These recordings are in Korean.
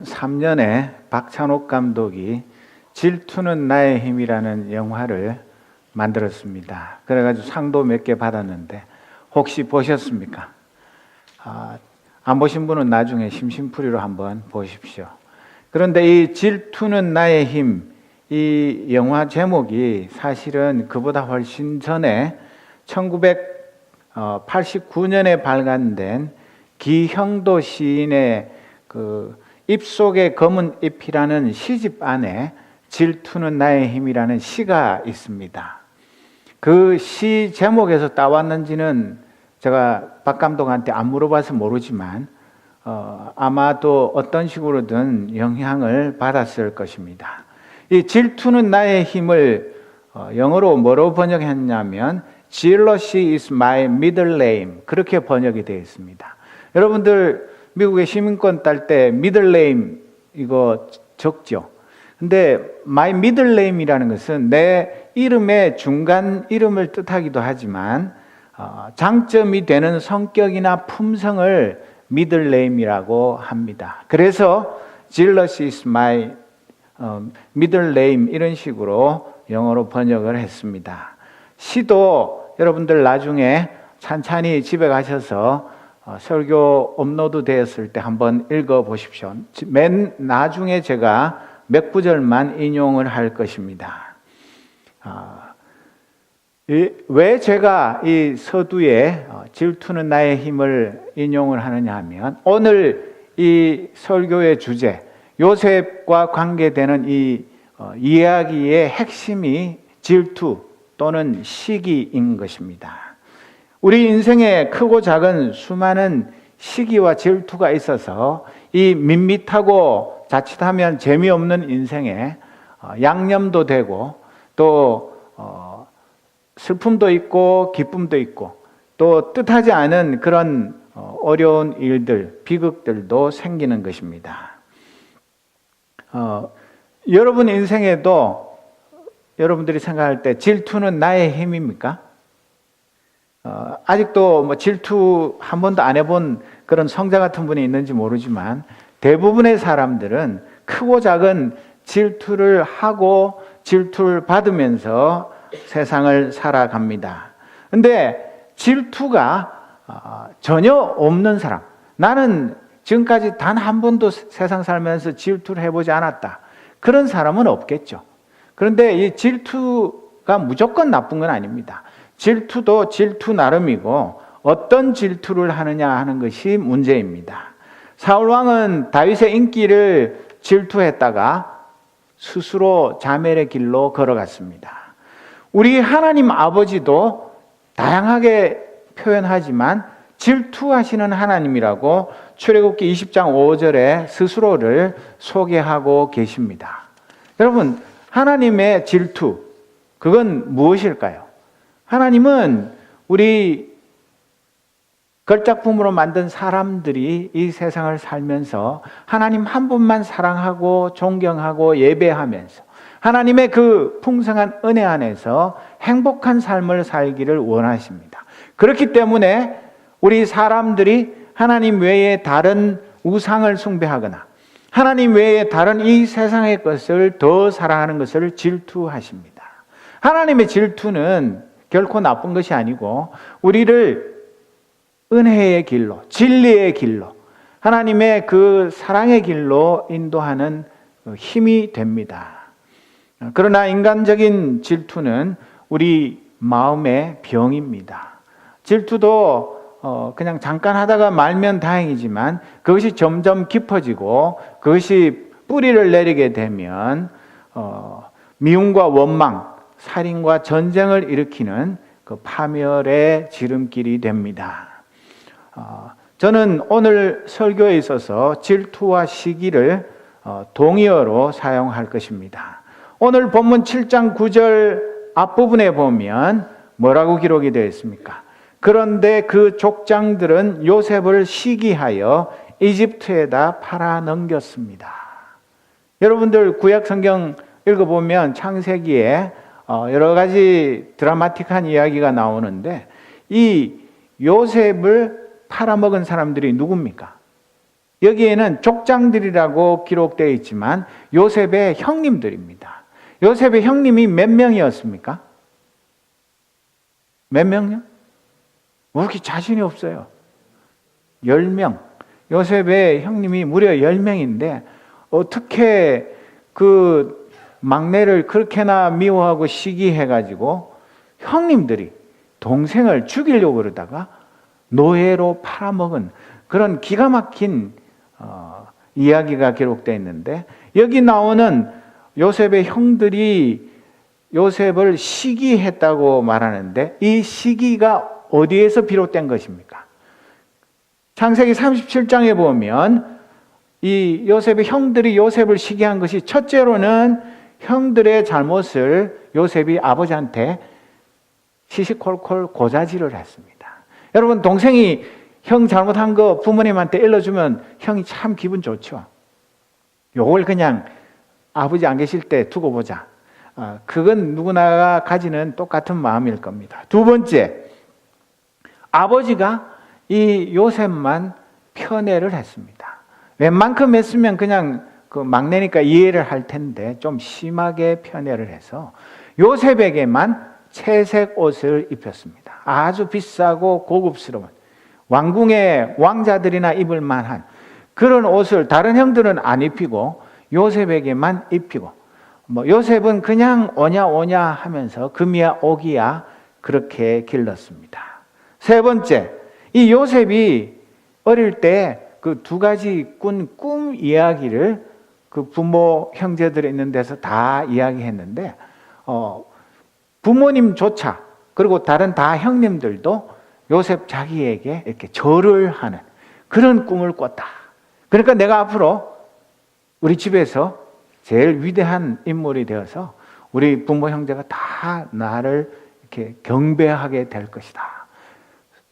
2003년에 박찬욱 감독이 질투는 나의 힘이라는 영화를 만들었습니다. 그래가지고 상도 몇 개 받았는데 혹시 보셨습니까? 안 보신 분은 나중에 심심풀이로 한번 보십시오. 그런데 이 질투는 나의 힘, 이 영화 제목이 사실은 그보다 훨씬 전에 1989년에 발간된 기형도 시인의 그 입속의 검은 잎이라는 시집 안에 질투는 나의 힘이라는 시가 있습니다. 그 시 제목에서 따왔는지는 제가 박 감독한테 안 물어봐서 모르지만 아마도 어떤 식으로든 영향을 받았을 것입니다. 이 질투는 나의 힘을 영어로 뭐로 번역했냐면 Jealousy is my middle name, 그렇게 번역이 되어 있습니다. 여러분들 미국의 시민권 딸 때 middle name 이거 적죠. 근데 my middle name이라는 것은 내 이름의 중간 이름을 뜻하기도 하지만 장점이 되는 성격이나 품성을 middle name이라고 합니다. 그래서 Jealousy is my middle name 이런 식으로 영어로 번역을 했습니다. 시도 여러분들 나중에 찬찬히 집에 가셔서 설교 업로드 되었을 때 한번 읽어보십시오. 맨 나중에 제가 몇 구절만 인용을 할 것입니다. 왜 제가 이 서두에 질투는 나의 힘을 인용을 하느냐 하면 오늘 이 설교의 주제 요셉과 관계되는 이 이야기의 핵심이 질투 또는 시기인 것입니다. 우리 인생에 크고 작은 수많은 시기와 질투가 있어서 이 밋밋하고 자칫하면 재미없는 인생에 양념도 되고 또 슬픔도 있고 기쁨도 있고 또 뜻하지 않은 그런 어려운 일들, 비극들도 생기는 것입니다. 여러분 인생에도 여러분들이 생각할 때 질투는 나의 힘입니까? 아직도 뭐 질투 한 번도 안 해본 그런 성자 같은 분이 있는지 모르지만 대부분의 사람들은 크고 작은 질투를 하고 질투를 받으면서 세상을 살아갑니다. 근데 질투가 전혀 없는 사람, 나는 지금까지 단 한 번도 세상 살면서 질투를 해보지 않았다, 그런 사람은 없겠죠. 그런데 이 질투가 무조건 나쁜 건 아닙니다. 질투도 질투 나름이고 어떤 질투를 하느냐 하는 것이 문제입니다. 사울왕은 다윗의 인기를 질투했다가 스스로 자멸의 길로 걸어갔습니다. 우리 하나님 아버지도 다양하게 표현하지만 질투하시는 하나님이라고 출애굽기 20장 5절에 스스로를 소개하고 계십니다. 여러분, 하나님의 질투, 그건 무엇일까요? 하나님은 우리 걸작품으로 만든 사람들이 이 세상을 살면서 하나님 한 분만 사랑하고 존경하고 예배하면서 하나님의 그 풍성한 은혜 안에서 행복한 삶을 살기를 원하십니다. 그렇기 때문에 우리 사람들이 하나님 외에 다른 우상을 숭배하거나 하나님 외에 다른 이 세상의 것을 더 사랑하는 것을 질투하십니다. 하나님의 질투는 결코 나쁜 것이 아니고 우리를 은혜의 길로, 진리의 길로, 하나님의 그 사랑의 길로 인도하는 힘이 됩니다. 그러나 인간적인 질투는 우리 마음의 병입니다. 질투도 그냥 잠깐 하다가 말면 다행이지만 그것이 점점 깊어지고 그것이 뿌리를 내리게 되면 미움과 원망, 살인과 전쟁을 일으키는 그 파멸의 지름길이 됩니다. 저는 오늘 설교에 있어서 질투와 시기를 동의어로 사용할 것입니다. 오늘 본문 7장 9절 앞부분에 보면 뭐라고 기록이 되어 있습니까? 그런데 그 족장들은 요셉을 시기하여 이집트에다 팔아 넘겼습니다. 여러분들 구약 성경 읽어보면 창세기에 여러 가지 드라마틱한 이야기가 나오는데 이 요셉을 팔아먹은 사람들이 누굽니까? 여기에는 족장들이라고 기록되어 있지만 요셉의 형님들입니다. 요셉의 형님이 몇 명이었습니까? 몇 명요? 왜 이렇게 자신이 없어요? 10명. 요셉의 형님이 무려 10명인데 어떻게 그 막내를 그렇게나 미워하고 시기해가지고 형님들이 동생을 죽이려고 그러다가 노예로 팔아먹은 그런 기가 막힌 이야기가 기록되어 있는데, 여기 나오는 요셉의 형들이 요셉을 시기했다고 말하는데 이 시기가 어디에서 비롯된 것입니까? 창세기 37장에 보면 이 요셉의 형들이 요셉을 시기한 것이, 첫째로는 형들의 잘못을 요셉이 아버지한테 시시콜콜 고자질을 했습니다. 여러분, 동생이 형 잘못한 거 부모님한테 일러주면 형이 참 기분 좋죠. 요걸 그냥 아버지 안 계실 때 두고 보자. 그건 누구나가 가지는 똑같은 마음일 겁니다. 두 번째, 아버지가 이 요셉만 편애를 했습니다. 웬만큼 했으면 그냥 그 막내니까 이해를 할 텐데 좀 심하게 편애를 해서 요셉에게만 채색 옷을 입혔습니다. 아주 비싸고 고급스러운 왕궁의 왕자들이나 입을 만한 그런 옷을 다른 형들은 안 입히고 요셉에게만 입히고, 요셉은 그냥 오냐 오냐 하면서 금이야 옥이야 그렇게 길렀습니다. 세 번째, 이 요셉이 어릴 때 그 두 가지 꾼 꿈 이야기를 그 부모 형제들이 있는 데서 다 이야기했는데 부모님조차 그리고 다른 다 형님들도 요셉 자기에게 이렇게 절을 하는 그런 꿈을 꿨다. 그러니까 내가 앞으로 우리 집에서 제일 위대한 인물이 되어서 우리 부모 형제가 다 나를 이렇게 경배하게 될 것이다.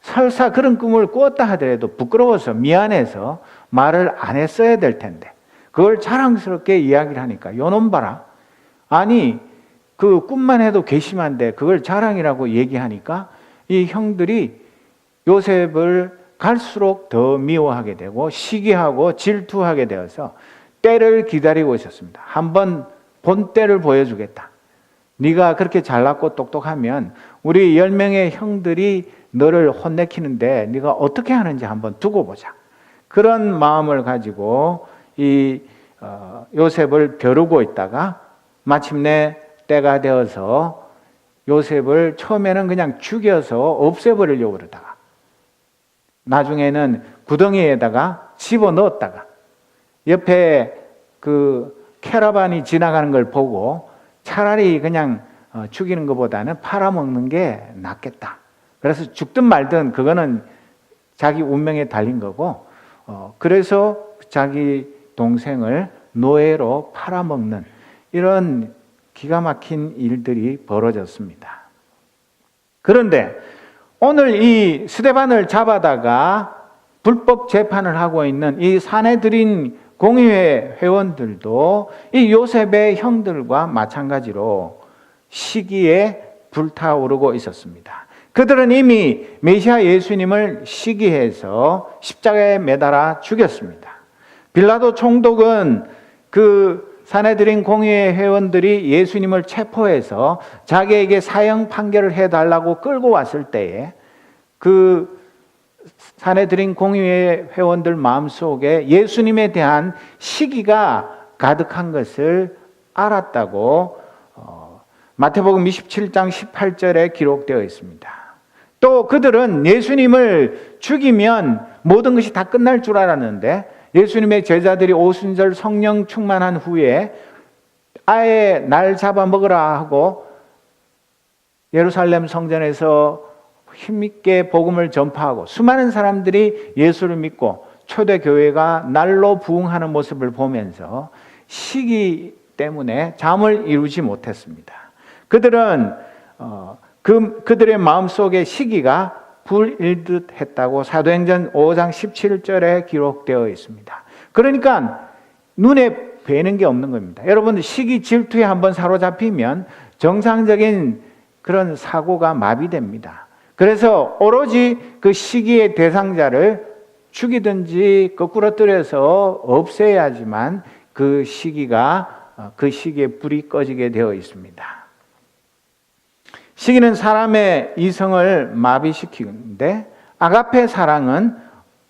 설사 그런 꿈을 꾸었다 하더라도 부끄러워서 미안해서 말을 안 했어야 될 텐데 그걸 자랑스럽게 이야기를 하니까 요놈 봐라. 아니 그 꿈만 해도 괘씸한데 그걸 자랑이라고 얘기하니까 이 형들이 요셉을 갈수록 더 미워하게 되고 시기하고 질투하게 되어서 때를 기다리고 있었습니다. 한번 본 때를 보여주겠다. 네가 그렇게 잘났고 똑똑하면 우리 10명의 형들이 너를 혼내키는데 네가 어떻게 하는지 한번 두고 보자. 그런 마음을 가지고 이 요셉을 벼르고 있다가 마침내 때가 되어서 요셉을 처음에는 그냥 죽여서 없애버리려고 그러다가 나중에는 구덩이에다가 집어넣었다가 옆에 그 캐러반이 지나가는 걸 보고 차라리 그냥 죽이는 것보다는 팔아먹는 게 낫겠다. 그래서 죽든 말든 그거는 자기 운명에 달린 거고, 그래서 자기 동생을 노예로 팔아먹는 이런 기가 막힌 일들이 벌어졌습니다. 그런데 오늘 이 스데반을 잡아다가 불법 재판을 하고 있는 이 산헤드린 공의회 회원들도 이 요셉의 형들과 마찬가지로 시기에 불타오르고 있었습니다. 그들은 이미 메시아 예수님을 시기해서 십자가에 매달아 죽였습니다. 빌라도 총독은 그 산헤드린 공의회 회원들이 예수님을 체포해서 자기에게 사형 판결을 해달라고 끌고 왔을 때에 그 산헤드린 공의회 회원들 마음속에 예수님에 대한 시기가 가득한 것을 알았다고 마태복음 27장 18절에 기록되어 있습니다. 또 그들은 예수님을 죽이면 모든 것이 다 끝날 줄 알았는데 예수님의 제자들이 오순절 성령 충만한 후에 아예 날 잡아먹으라 하고 예루살렘 성전에서 힘있게 복음을 전파하고 수많은 사람들이 예수를 믿고 초대교회가 날로 부흥하는 모습을 보면서 시기 때문에 잠을 이루지 못했습니다. 그들은 그들의 마음속에 시기가 불일듯 했다고 사도행전 5장 17절에 기록되어 있습니다. 그러니까 눈에 뵈는 게 없는 겁니다. 여러분, 시기 질투에 한번 사로잡히면 정상적인 그런 사고가 마비됩니다. 그래서 오로지 그 시기의 대상자를 죽이든지 거꾸로 떨어서 없애야지만 그 시기에 불이 꺼지게 되어 있습니다. 시기는 사람의 이성을 마비시키는데 아가페 사랑은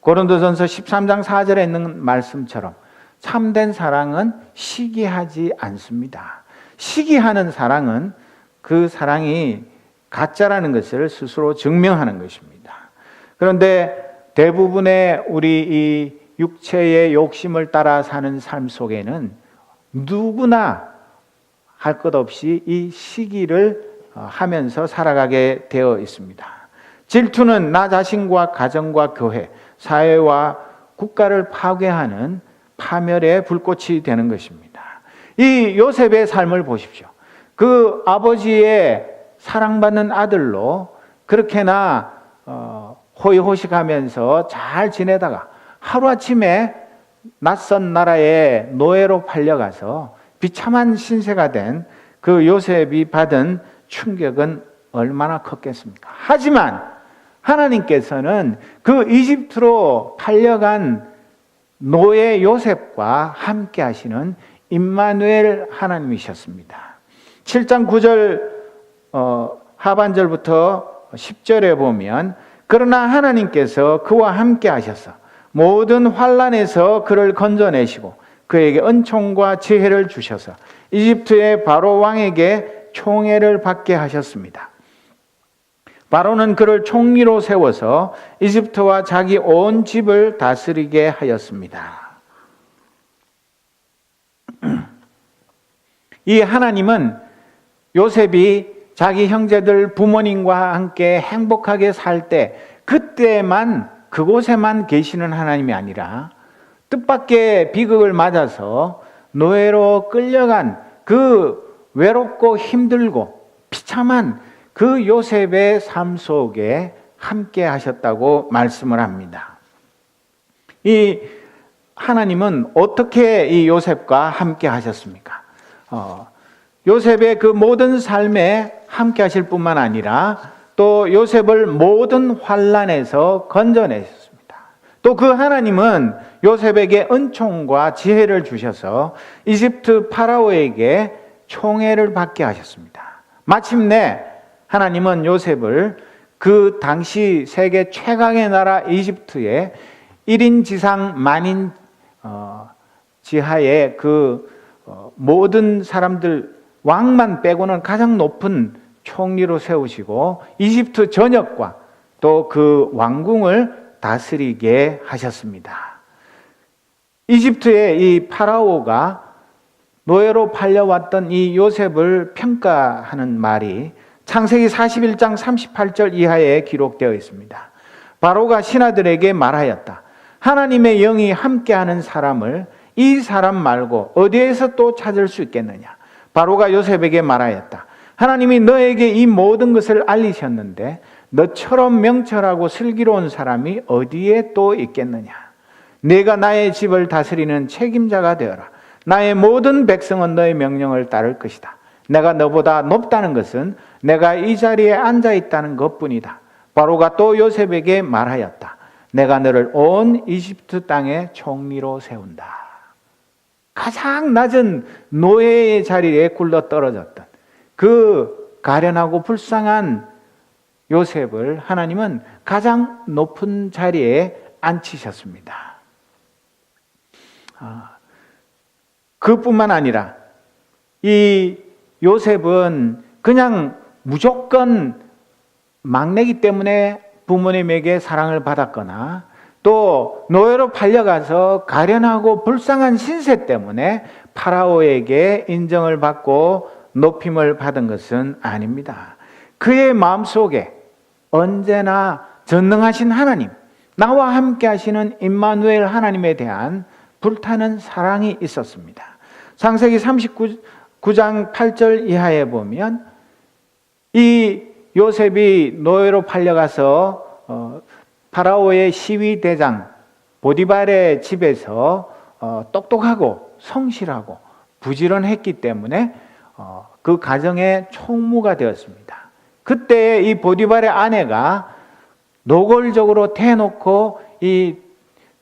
고린도전서 13장 4절에 있는 말씀처럼 참된 사랑은 시기하지 않습니다. 시기하는 사랑은 그 사랑이 가짜라는 것을 스스로 증명하는 것입니다. 그런데 대부분의 우리 이 육체의 욕심을 따라 사는 삶 속에는 누구나 할 것 없이 이 시기를 하면서 살아가게 되어 있습니다. 질투는 나 자신과 가정과 교회, 사회와 국가를 파괴하는 파멸의 불꽃이 되는 것입니다. 이 요셉의 삶을 보십시오. 그 아버지의 사랑받는 아들로 그렇게나 호의호식하면서 잘 지내다가 하루아침에 낯선 나라의 노예로 팔려가서 비참한 신세가 된 그 요셉이 받은 충격은 얼마나 컸겠습니까? 하지만 하나님께서는 그 이집트로 팔려간 노예 요셉과 함께 하시는 임마누엘 하나님이셨습니다. 7장 9절 하반절부터 10절에 보면 그러나 하나님께서 그와 함께 하셔서 모든 환난에서 그를 건져내시고 그에게 은총과 지혜를 주셔서 이집트의 바로 왕에게 총애를 받게 하셨습니다. 바로는 그를 총리로 세워서 이집트와 자기 온 집을 다스리게 하였습니다. 이 하나님은 요셉이 자기 형제들 부모님과 함께 행복하게 살 때 그때만 그곳에만 계시는 하나님이 아니라 뜻밖의 비극을 맞아서 노예로 끌려간 그 외롭고 힘들고 비참한 그 요셉의 삶 속에 함께 하셨다고 말씀을 합니다. 이 하나님은 어떻게 이 요셉과 함께 하셨습니까? 요셉의 그 모든 삶에 함께 하실 뿐만 아니라 또 요셉을 모든 환난에서 건져내셨습니다. 또 그 하나님은 요셉에게 은총과 지혜를 주셔서 이집트 파라오에게 총애를 받게 하셨습니다. 마침내 하나님은 요셉을 그 당시 세계 최강의 나라 이집트의 1인 지상 만인 지하에 그 모든 사람들 왕만 빼고는 가장 높은 총리로 세우시고 이집트 전역과 또 그 왕궁을 다스리게 하셨습니다. 이집트의 이 파라오가 노예로 팔려왔던 이 요셉을 평가하는 말이 창세기 41장 38절 이하에 기록되어 있습니다. 바로가 신하들에게 말하였다. 하나님의 영이 함께하는 사람을 이 사람 말고 어디에서 또 찾을 수 있겠느냐. 바로가 요셉에게 말하였다. 하나님이 너에게 이 모든 것을 알리셨는데 너처럼 명철하고 슬기로운 사람이 어디에 또 있겠느냐. 네가 나의 집을 다스리는 책임자가 되어라. 나의 모든 백성은 너의 명령을 따를 것이다. 내가 너보다 높다는 것은 내가 이 자리에 앉아 있다는 것뿐이다. 바로가 또 요셉에게 말하였다. 내가 너를 온 이집트 땅의 총리로 세운다. 가장 낮은 노예의 자리에 굴러 떨어졌던 그 가련하고 불쌍한 요셉을 하나님은 가장 높은 자리에 앉히셨습니다. 그뿐만 아니라 이 요셉은 그냥 무조건 막내기 때문에 부모님에게 사랑을 받았거나 또 노예로 팔려가서 가련하고 불쌍한 신세 때문에 파라오에게 인정을 받고 높임을 받은 것은 아닙니다. 그의 마음속에 언제나 전능하신 하나님, 나와 함께 하시는 임마누엘 하나님에 대한 불타는 사랑이 있었습니다. 창세기 39장 8절 이하에 보면 이 요셉이 노예로 팔려가서 파라오의 시위대장 보디발의 집에서 똑똑하고 성실하고 부지런했기 때문에 그 가정의 총무가 되었습니다. 그때 이 보디발의 아내가 노골적으로 대놓고 이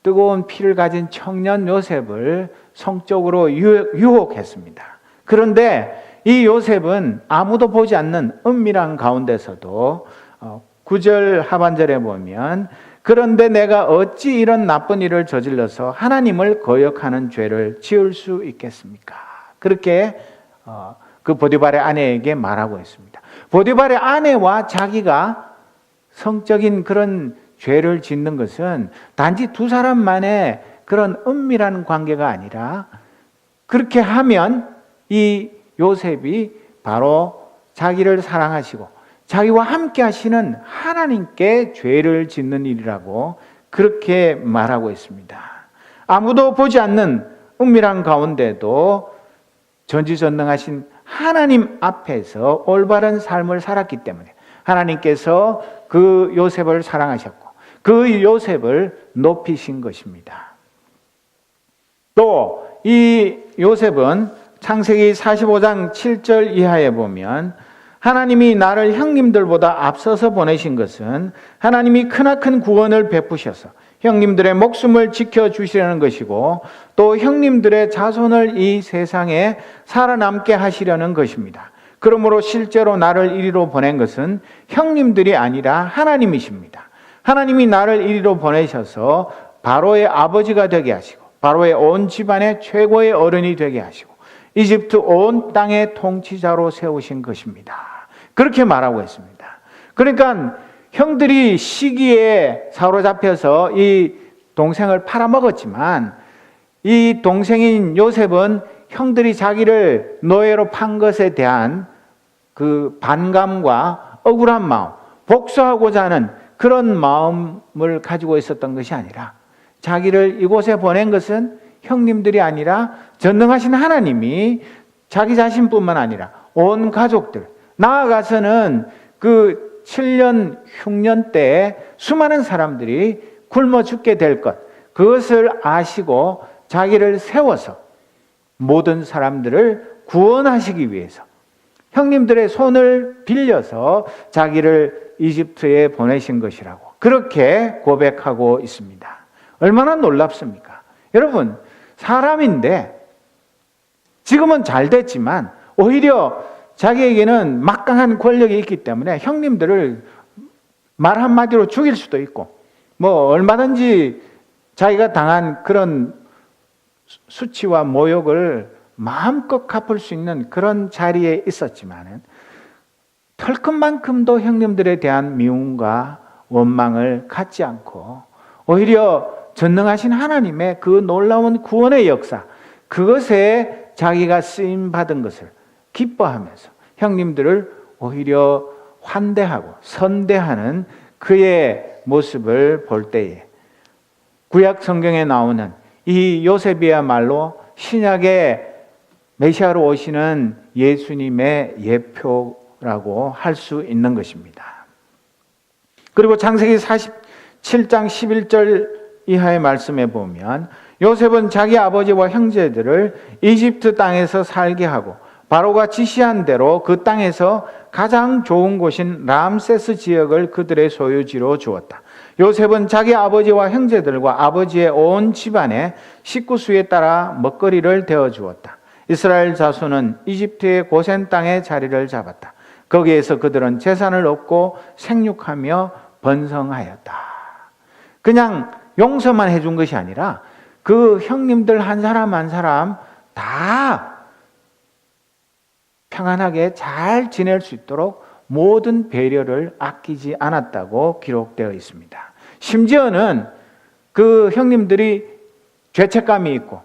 뜨거운 피를 가진 청년 요셉을 성적으로 유혹했습니다. 그런데 이 요셉은 아무도 보지 않는 은밀한 가운데서도 9절 하반절에 보면 그런데 내가 어찌 이런 나쁜 일을 저질러서 하나님을 거역하는 죄를 지을 수 있겠습니까? 그렇게 그 보디발의 아내에게 말하고 있습니다. 보디발의 아내와 자기가 성적인 그런 죄를 짓는 것은 단지 두 사람만의 그런 은밀한 관계가 아니라 그렇게 하면 이 요셉이 바로 자기를 사랑하시고 자기와 함께 하시는 하나님께 죄를 짓는 일이라고 그렇게 말하고 있습니다. 아무도 보지 않는 은밀한 가운데도 전지전능하신 하나님 앞에서 올바른 삶을 살았기 때문에 하나님께서 그 요셉을 사랑하셨고 그 요셉을 높이신 것입니다. 또 이 요셉은 창세기 45장 7절 이하에 보면 하나님이 나를 형님들보다 앞서서 보내신 것은 하나님이 크나큰 구원을 베푸셔서 형님들의 목숨을 지켜주시려는 것이고 또 형님들의 자손을 이 세상에 살아남게 하시려는 것입니다. 그러므로 실제로 나를 이리로 보낸 것은 형님들이 아니라 하나님이십니다. 하나님이 나를 이리로 보내셔서 바로의 아버지가 되게 하시고 바로의 온 집안의 최고의 어른이 되게 하시고 이집트 온 땅의 통치자로 세우신 것입니다. 그렇게 말하고 있습니다. 그러니까 형들이 시기에 사로잡혀서 이 동생을 팔아먹었지만 이 동생인 요셉은 형들이 자기를 노예로 판 것에 대한 그 반감과 억울한 마음, 복수하고자 하는 그런 마음을 가지고 있었던 것이 아니라 자기를 이곳에 보낸 것은 형님들이 아니라 전능하신 하나님이 자기 자신뿐만 아니라 온 가족들, 나아가서는 그 7년 흉년 때에 수많은 사람들이 굶어 죽게 될 것, 그것을 아시고 자기를 세워서 모든 사람들을 구원하시기 위해서 형님들의 손을 빌려서 자기를 이집트에 보내신 것이라고 그렇게 고백하고 있습니다. 얼마나 놀랍습니까? 여러분, 사람인데 지금은 잘 됐지만 오히려 자기에게는 막강한 권력이 있기 때문에 형님들을 말 한마디로 죽일 수도 있고 뭐 얼마든지 자기가 당한 그런 수치와 모욕을 마음껏 갚을 수 있는 그런 자리에 있었지만은 털끝만큼도 형님들에 대한 미움과 원망을 갖지 않고 오히려 전능하신 하나님의 그 놀라운 구원의 역사, 그것에 자기가 쓰임받은 것을 기뻐하면서 형님들을 오히려 환대하고 선대하는 그의 모습을 볼 때에 구약 성경에 나오는 이 요셉이야말로 신약의 메시아로 오시는 예수님의 예표라고 할 수 있는 것입니다. 그리고 창세기 47장 11절 이하의 말씀에 보면 요셉은 자기 아버지와 형제들을 이집트 땅에서 살게 하고 바로가 지시한 대로 그 땅에서 가장 좋은 곳인 람세스 지역을 그들의 소유지로 주었다. 요셉은 자기 아버지와 형제들과 아버지의 온 집안의 식구수에 따라 먹거리를 데워 주었다. 이스라엘 자손은 이집트의 고센 땅에 자리를 잡았다. 거기에서 그들은 재산을 얻고 생육하며 번성하였다. 그냥 용서만 해준 것이 아니라 그 형님들 한 사람 한 사람 다 평안하게 잘 지낼 수 있도록 모든 배려를 아끼지 않았다고 기록되어 있습니다. 심지어는 그 형님들이 죄책감이 있고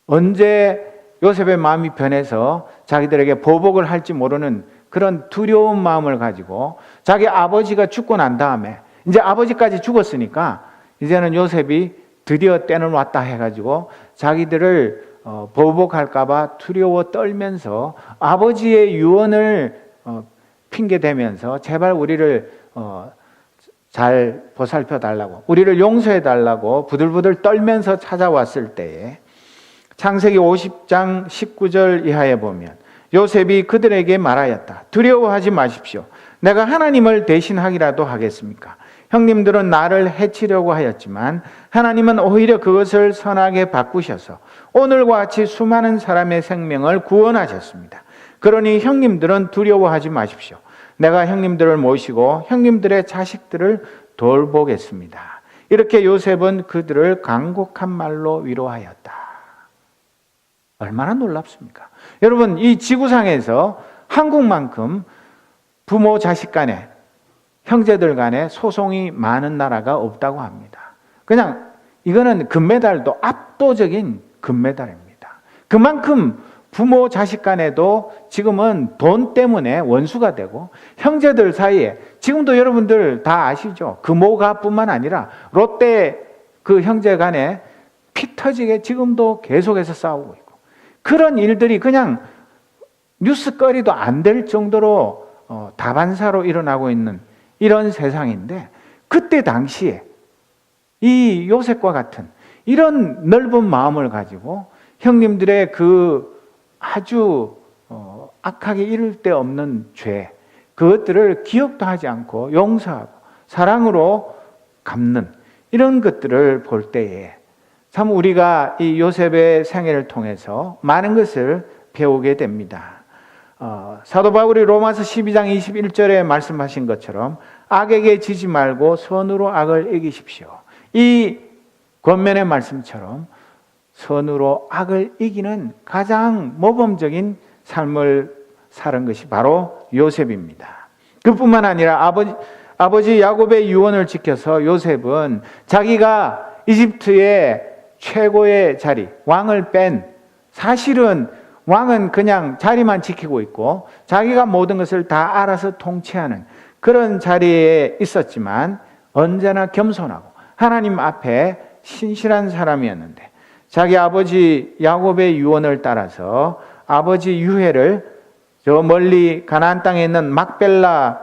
언제 요셉의 마음이 변해서 자기들에게 보복을 할지 모르는 그런 두려운 마음을 가지고 자기 아버지가 죽고 난 다음에 이제 아버지까지 죽었으니까 이제는 요셉이 드디어 때는 왔다 해가지고 자기들을 보복할까봐 두려워 떨면서 아버지의 유언을 핑계대면서 제발 우리를 잘 보살펴 달라고, 우리를 용서해 달라고 부들부들 떨면서 찾아왔을 때에 창세기 50장 19절 이하에 보면 요셉이 그들에게 말하였다. 두려워하지 마십시오. 내가 하나님을 대신하기라도 하겠습니까? 형님들은 나를 해치려고 하였지만 하나님은 오히려 그것을 선하게 바꾸셔서 오늘과 같이 수많은 사람의 생명을 구원하셨습니다. 그러니 형님들은 두려워하지 마십시오. 내가 형님들을 모시고 형님들의 자식들을 돌보겠습니다. 이렇게 요셉은 그들을 간곡한 말로 위로하였다. 얼마나 놀랍습니까? 여러분, 이 지구상에서 한국만큼 부모 자식 간에, 형제들 간에 소송이 많은 나라가 없다고 합니다. 그냥 이거는 금메달도 압도적인 금메달입니다. 그만큼 부모 자식 간에도 지금은 돈 때문에 원수가 되고, 형제들 사이에 지금도 여러분들 다 아시죠? 금호가뿐만 아니라 롯데 그 형제 간에 피 터지게 지금도 계속해서 싸우고 있고, 그런 일들이 그냥 뉴스거리도 안 될 정도로 다반사로 일어나고 있는 이런 세상인데, 그때 당시에 이 요셉과 같은 이런 넓은 마음을 가지고 형님들의 그 아주 악하게 이를 데 없는 죄, 그것들을 기억도 하지 않고 용서하고 사랑으로 갚는 이런 것들을 볼 때에 참 우리가 이 요셉의 생애를 통해서 많은 것을 배우게 됩니다. 사도 바울이 로마서 12장 21절에 말씀하신 것처럼 악에게 지지 말고 선으로 악을 이기십시오. 이 권면의 말씀처럼 선으로 악을 이기는 가장 모범적인 삶을 사는 것이 바로 요셉입니다. 그뿐만 아니라 아버지 야곱의 유언을 지켜서 요셉은 자기가 이집트의 최고의 자리, 왕을 뺀, 사실은 왕은 그냥 자리만 지키고 있고 자기가 모든 것을 다 알아서 통치하는 그런 자리에 있었지만 언제나 겸손하고 하나님 앞에 신실한 사람이었는데, 자기 아버지 야곱의 유언을 따라서 아버지 유해를 저 멀리 가나안 땅에 있는 막벨라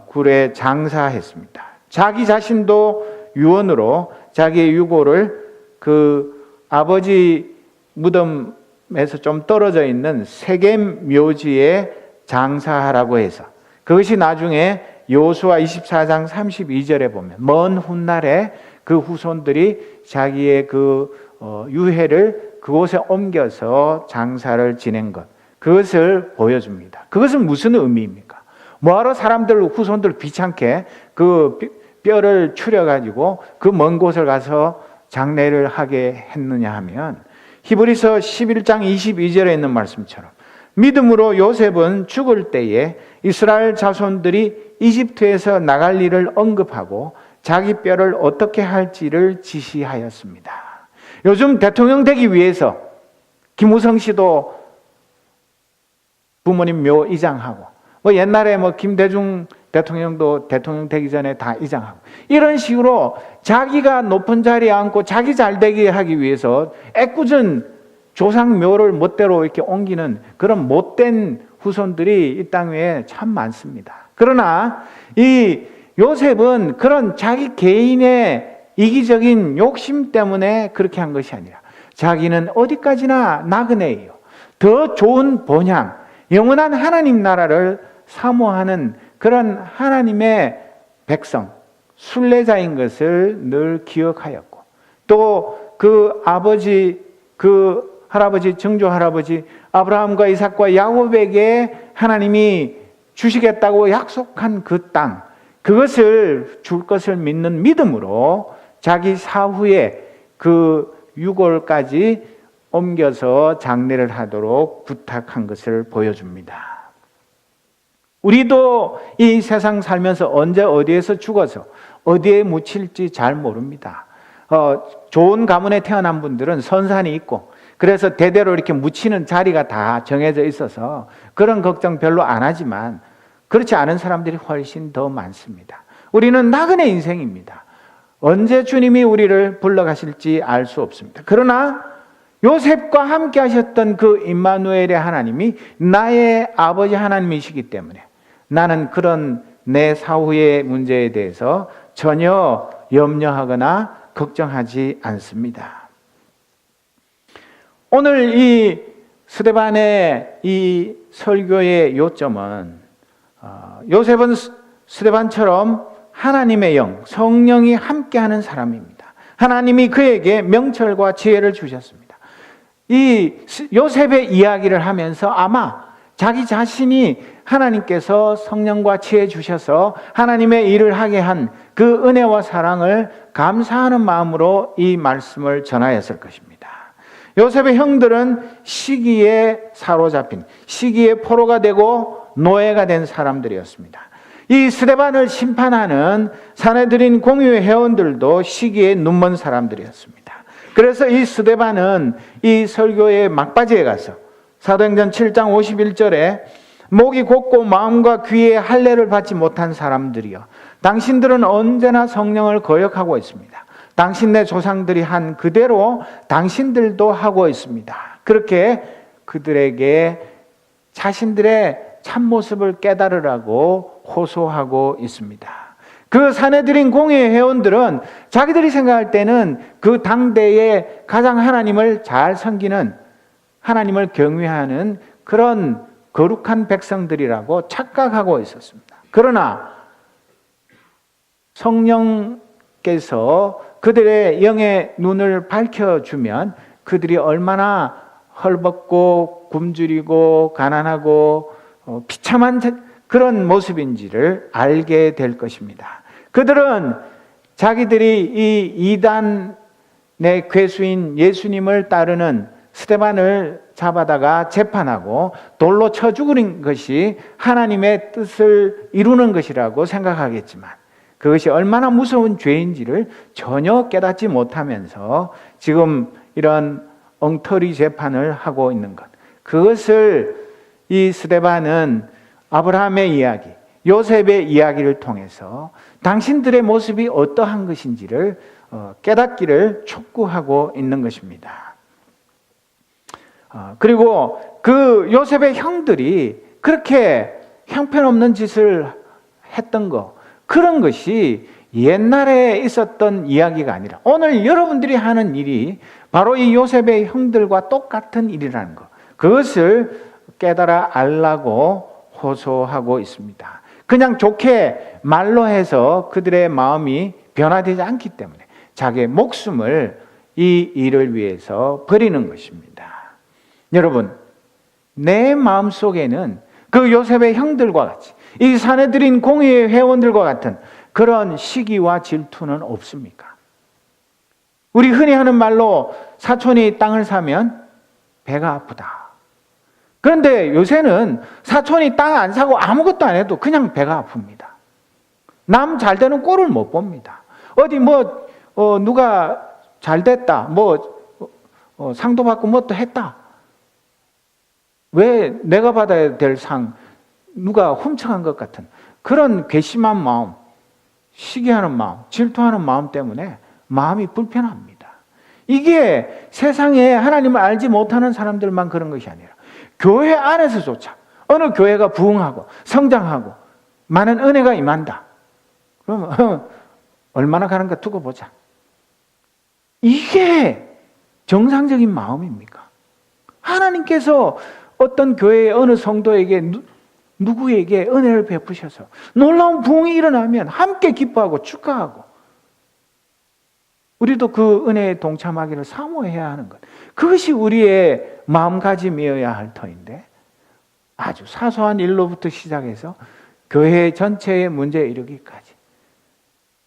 굴에 장사했습니다. 자기 자신도 유언으로 자기의 유고를 그 아버지 무덤에서 좀 떨어져 있는 세겜 묘지에 장사하라고 해서, 그것이 나중에 여호수아 24장 32절에 보면 먼 훗날에 그 후손들이 자기의 그 유해를 그곳에 옮겨서 장사를 지낸 것, 그것을 보여줍니다. 그것은 무슨 의미입니까? 뭐하러 사람들, 후손들 귀찮게 그 뼈를 추려가지고 그 먼 곳을 가서 장례를 하게 했느냐 하면, 히브리서 11장 22절에 있는 말씀처럼 믿음으로 요셉은 죽을 때에 이스라엘 자손들이 이집트에서 나갈 일을 언급하고 자기 뼈를 어떻게 할지를 지시하였습니다. 요즘 대통령 되기 위해서 김무성 씨도 부모님 묘 이장하고, 뭐 옛날에 뭐 김대중 대통령도 대통령 되기 전에 다 이장하고, 이런 식으로 자기가 높은 자리에 앉고 자기 잘 되게 하기 위해서 애꿎은 조상 묘를 멋대로 이렇게 옮기는 그런 못된 후손들이 이 땅 위에 참 많습니다. 그러나 이 요셉은 그런 자기 개인의 이기적인 욕심 때문에 그렇게 한 것이 아니라 자기는 어디까지나 나그네예요. 더 좋은 본향, 영원한 하나님 나라를 사모하는 그런 하나님의 백성, 순례자인 것을 늘 기억하였고, 또 그 아버지, 그 할아버지, 증조 할아버지 아브라함과 이삭과 야곱에게 하나님이 주시겠다고 약속한 그 땅, 그것을 줄 것을 믿는 믿음으로 자기 사후에 그 유골까지 옮겨서 장례를 하도록 부탁한 것을 보여줍니다. 우리도 이 세상 살면서 언제 어디에서 죽어서 어디에 묻힐지 잘 모릅니다. 좋은 가문에 태어난 분들은 선산이 있고 그래서 대대로 이렇게 묻히는 자리가 다 정해져 있어서 그런 걱정 별로 안 하지만, 그렇지 않은 사람들이 훨씬 더 많습니다. 우리는 나그네 인생입니다. 언제 주님이 우리를 불러가실지 알 수 없습니다. 그러나 요셉과 함께 하셨던 그 임마누엘의 하나님이 나의 아버지 하나님이시기 때문에 나는 그런 내 사후의 문제에 대해서 전혀 염려하거나 걱정하지 않습니다. 오늘 이 스데반의 이 설교의 요점은 요셉은 스데반처럼 하나님의 영, 성령이 함께하는 사람입니다. 하나님이 그에게 명철과 지혜를 주셨습니다. 이 요셉의 이야기를 하면서 아마 자기 자신이 하나님께서 성령과 지혜 주셔서 하나님의 일을 하게 한 그 은혜와 사랑을 감사하는 마음으로 이 말씀을 전하였을 것입니다. 요셉의 형들은 시기에 사로잡힌, 시기의 포로가 되고 노예가 된 사람들이었습니다. 이 스데반을 심판하는 사내들인 공의회 회원들도 시기에 눈먼 사람들이었습니다. 그래서 이 스데반은 이 설교의 막바지에 가서 사도행전 7장 51절에 목이 곧고 마음과 귀에 할례를 받지 못한 사람들이여, 당신들은 언제나 성령을 거역하고 있습니다. 당신네 조상들이 한 그대로 당신들도 하고 있습니다. 그렇게 그들에게 자신들의 참모습을 깨달으라고 호소하고 있습니다. 그 사내들인 공의회 회원들은 자기들이 생각할 때는 그 당대에 가장 하나님을 잘 섬기는, 하나님을 경외하는 그런 거룩한 백성들이라고 착각하고 있었습니다. 그러나 성령께서 그들의 영의 눈을 밝혀주면 그들이 얼마나 헐벗고 굶주리고 가난하고 비참한 그런 모습인지를 알게 될 것입니다. 그들은 자기들이 이 이단의 괴수인 예수님을 따르는 스데반을 잡아다가 재판하고 돌로 쳐 죽이는 것이 하나님의 뜻을 이루는 것이라고 생각하겠지만 그것이 얼마나 무서운 죄인지를 전혀 깨닫지 못하면서 지금 이런 엉터리 재판을 하고 있는 것, 그것을 이 스데반은 아브라함의 이야기, 요셉의 이야기를 통해서 당신들의 모습이 어떠한 것인지를 깨닫기를 촉구하고 있는 것입니다. 그리고 그 요셉의 형들이 그렇게 형편없는 짓을 했던 거, 그런 것이 옛날에 있었던 이야기가 아니라 오늘 여러분들이 하는 일이 바로 이 요셉의 형들과 똑같은 일이라는 것, 그것을 깨달아 알라고 호소하고 있습니다. 그냥 좋게 말로 해서 그들의 마음이 변화되지 않기 때문에 자기의 목숨을 이 일을 위해서 버리는 것입니다. 여러분, 내 마음속에는 그 요셉의 형들과 같이 이 사내들인 공의회 회원들과 같은 그런 시기와 질투는 없습니까? 우리 흔히 하는 말로 사촌이 땅을 사면 배가 아프다. 그런데 요새는 사촌이 땅 안 사고 아무것도 안 해도 그냥 배가 아픕니다. 남 잘 되는 꼴을 못 봅니다. 어디 누가 잘 됐다, 상도 받고 뭐 또 했다. 왜 내가 받아야 될 상 누가 훔쳐간 것 같은 그런 괘씸한 마음, 시기하는 마음, 질투하는 마음 때문에 마음이 불편합니다. 이게 세상에 하나님을 알지 못하는 사람들만 그런 것이 아니라 교회 안에서조차 어느 교회가 부흥하고 성장하고 많은 은혜가 임한다. 그러면 얼마나 가는가 두고 보자. 이게 정상적인 마음입니까? 하나님께서 어떤 교회의 어느 성도에게 누구에게 은혜를 베푸셔서 놀라운 부흥이 일어나면 함께 기뻐하고 축하하고 우리도 그 은혜에 동참하기를 사모해야 하는 것, 그것이 우리의 마음가짐이어야 할 터인데 아주 사소한 일로부터 시작해서 교회 전체의 문제에 이르기까지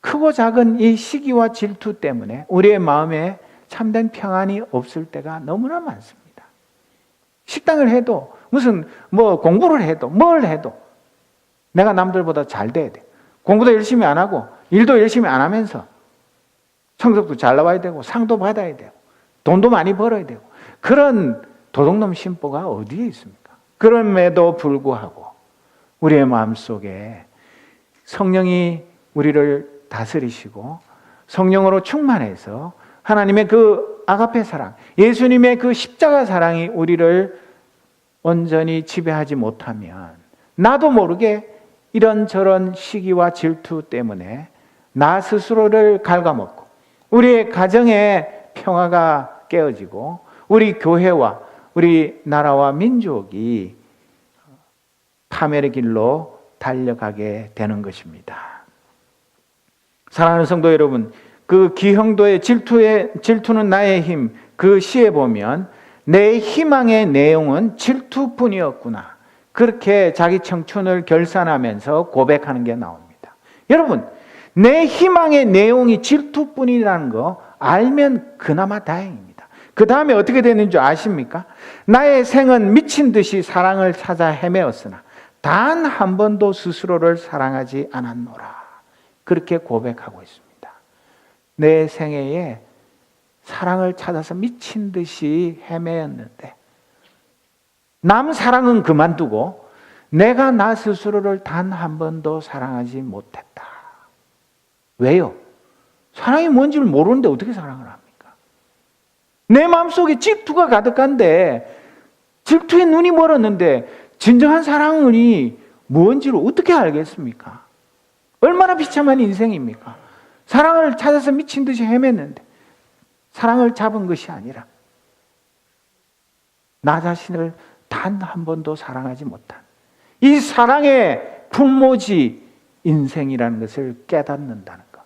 크고 작은 이 시기와 질투 때문에 우리의 마음에 참된 평안이 없을 때가 너무나 많습니다. 식당을 해도 무슨 공부를 해도 뭘 해도 내가 남들보다 잘 돼야 돼. 공부도 열심히 안 하고 일도 열심히 안 하면서 성적도 잘 나와야 되고 상도 받아야 되고 돈도 많이 벌어야 되고 그런 도둑놈 심보가 어디에 있습니까? 그럼에도 불구하고 우리의 마음속에 성령이 우리를 다스리시고 성령으로 충만해서 하나님의 그 아가페 사랑, 예수님의 그 십자가 사랑이 우리를 온전히 지배하지 못하면 나도 모르게 이런저런 시기와 질투 때문에 나 스스로를 갉아먹고 우리의 가정의 평화가 깨어지고 우리 교회와 우리 나라와 민족이 파멸의 길로 달려가게 되는 것입니다. 사랑하는 성도 여러분, 그 기형도의 질투는 나의 힘, 그 시에 보면 내 희망의 내용은 질투뿐이었구나. 그렇게 자기 청춘을 결산하면서 고백하는 게 나옵니다. 여러분, 내 희망의 내용이 질투뿐이라는 거 알면 그나마 다행입니다. 그 다음에 어떻게 되는 줄 아십니까? 나의 생은 미친 듯이 사랑을 찾아 헤매었으나 단 한 번도 스스로를 사랑하지 않았노라. 그렇게 고백하고 있습니다. 내 생애에 사랑을 찾아서 미친 듯이 헤매었는데 남 사랑은 그만두고 내가 나 스스로를 단 한 번도 사랑하지 못했다. 왜요? 사랑이 뭔지를 모르는데 어떻게 사랑을 합니까? 내 마음속에 질투가 가득한데, 질투에 눈이 멀었는데 진정한 사랑이 뭔지를 어떻게 알겠습니까? 얼마나 비참한 인생입니까? 사랑을 찾아서 미친 듯이 헤맸는데 사랑을 잡은 것이 아니라 나 자신을 단 한 번도 사랑하지 못한 이 사랑의 풀모지 인생이라는 것을 깨닫는다는 것,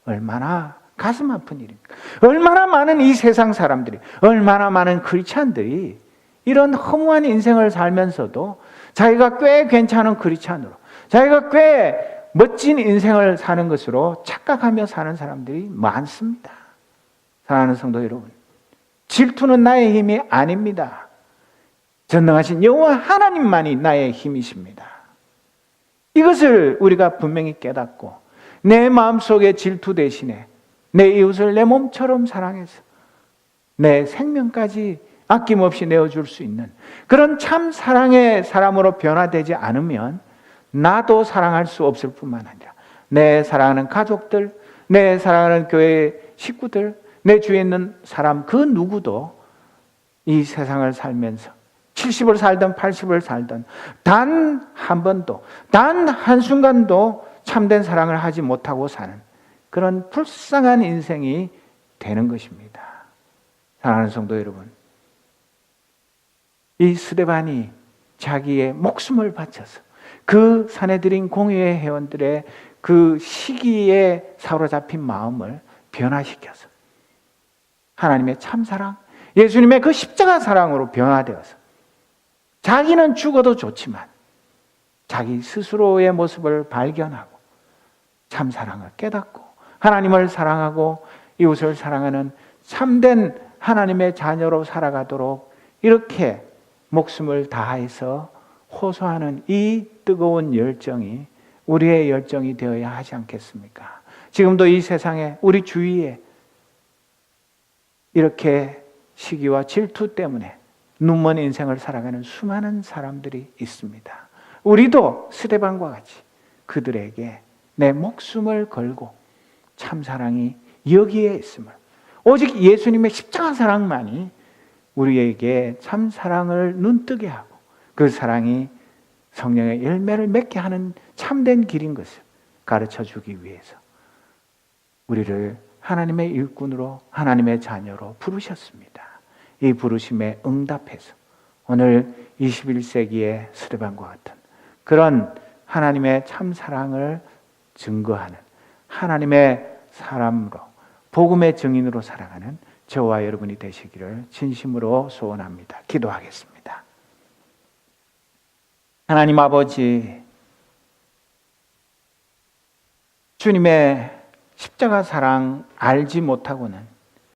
얼마나 가슴 아픈 일입니까? 얼마나 많은 이 세상 사람들이, 얼마나 많은 크리스찬들이 이런 허무한 인생을 살면서도 자기가 꽤 괜찮은 크리스찬으로, 자기가 꽤 멋진 인생을 사는 것으로 착각하며 사는 사람들이 많습니다. 사랑하는 성도 여러분, 질투는 나의 힘이 아닙니다. 전능하신 여호와 하나님만이 나의 힘이십니다. 이것을 우리가 분명히 깨닫고 내 마음속에 질투 대신에 내 이웃을 내 몸처럼 사랑해서 내 생명까지 아낌없이 내어줄 수 있는 그런 참 사랑의 사람으로 변화되지 않으면 나도 사랑할 수 없을 뿐만 아니라 내 사랑하는 가족들, 내 사랑하는 교회 식구들, 내 주위에 있는 사람 그 누구도 이 세상을 살면서 70을 살든 80을 살든 단 한 번도, 단 한순간도 참된 사랑을 하지 못하고 사는 그런 불쌍한 인생이 되는 것입니다. 사랑하는 성도 여러분, 이 스데반이 자기의 목숨을 바쳐서 그 사내들인 공의회 회원들의 그 시기에 사로잡힌 마음을 변화시켜서 하나님의 참사랑, 예수님의 그 십자가 사랑으로 변화되어서 자기는 죽어도 좋지만 자기 스스로의 모습을 발견하고 참사랑을 깨닫고 하나님을 사랑하고 이웃을 사랑하는 참된 하나님의 자녀로 살아가도록 이렇게 목숨을 다해서 호소하는 이 뜨거운 열정이 우리의 열정이 되어야 하지 않겠습니까? 지금도 이 세상에 우리 주위에 이렇게 시기와 질투 때문에 눈먼 인생을 살아가는 수많은 사람들이 있습니다. 우리도 스데반과 같이 그들에게 내 목숨을 걸고 참사랑이 여기에 있음을, 오직 예수님의 십자가 사랑만이 우리에게 참사랑을 눈뜨게 하고 그 사랑이 성령의 열매를 맺게 하는 참된 길인 것을 가르쳐 주기 위해서 우리를 하나님의 일꾼으로, 하나님의 자녀로 부르셨습니다. 이 부르심에 응답해서 오늘 21세기의 스데반과 같은 그런 하나님의 참사랑을 증거하는 하나님의 사람으로, 복음의 증인으로 살아가는 저와 여러분이 되시기를 진심으로 소원합니다. 기도하겠습니다. 하나님 아버지, 주님의 십자가 사랑 알지 못하고는